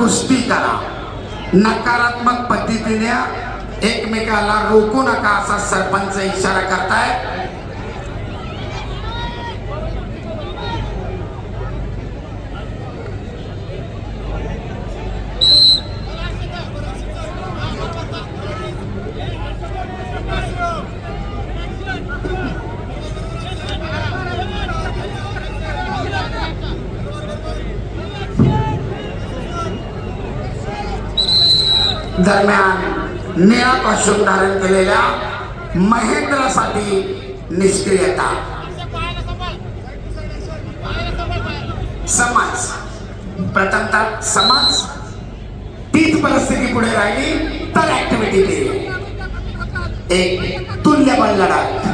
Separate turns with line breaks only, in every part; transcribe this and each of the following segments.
कुस्ती करा. नकारात्मक पद्धतीने एकमेकाला रोखू नका असा सरपंच इशारा करताय. दरम्यान निळा कॉस्ट्यूम धारण केलेल्या महेंद्रसाठी निष्क्रियता. समाज प्रथमतः समाज तीच परिस्थिती पुढे राहिली तर ऍक्टिव्हिटी केली. एक तुल्यबळ लढत.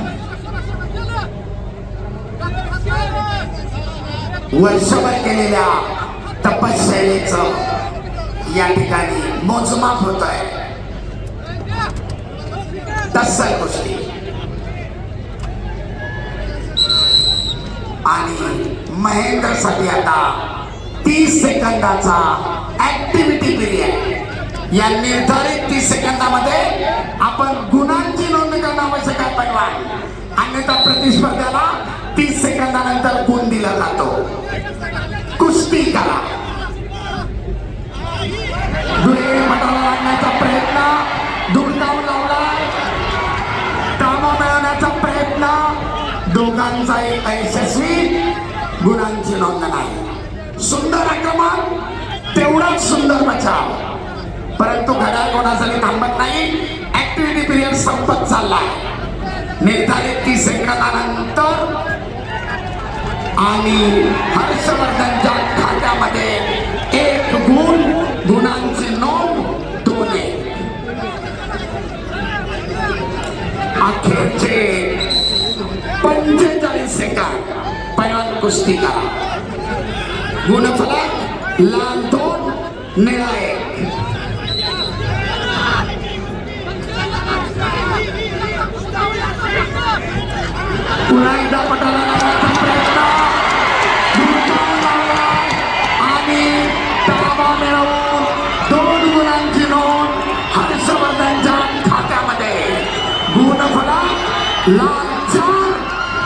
वर्षभर केलेल्या तपश्चर्येचं या ठिकाणी मोजमाप होत आहे. तत्सर गोष्टी आणि महेंद्रसाठी आता 30 सेकंदाचा ऍक्टिव्हिटी पिरियड. या निर्धारित 30 सेकंदामध्ये आपण गुणांची नोंद करणं आवश्यक आहे पैलवान. अन्यथा प्रतिस्पर्ध्याला 30 सेकंदानंतर गुण दिला जातो. कुस्ती करा. दुहेरी मटाला लागण्याचा प्रयत्न दुर्गावून लावलाय. कामा मिळवण्याचा प्रयत्न दोघांचाही अयशस्वी. गुणांची नोंद नाही. सुंदर आक्रमण तेवढाच सुंदर बचाव. परंतु घड्याळ कोणासाठी थांबत नाही. ऍक्टिव्हिटी पिरियड संपत चाललाय. निर्धारित 30 सेकंदानंतर आणि हर्षवर्धनच्या खात्यामध्ये 1 गुण. गुणांची नोंद 2. अखेरचे 45 सेकंद. पैलवान कुस्ती करा. गुणफलक लाल 2 निळा 1. पुन्हा एकदा पटाला लावण्याचा प्रयत्न आणि ताबा मिळवून 2 गुणांची नोंद हर्षवर्धनच्या खात्यामध्ये. गुणफलक लाल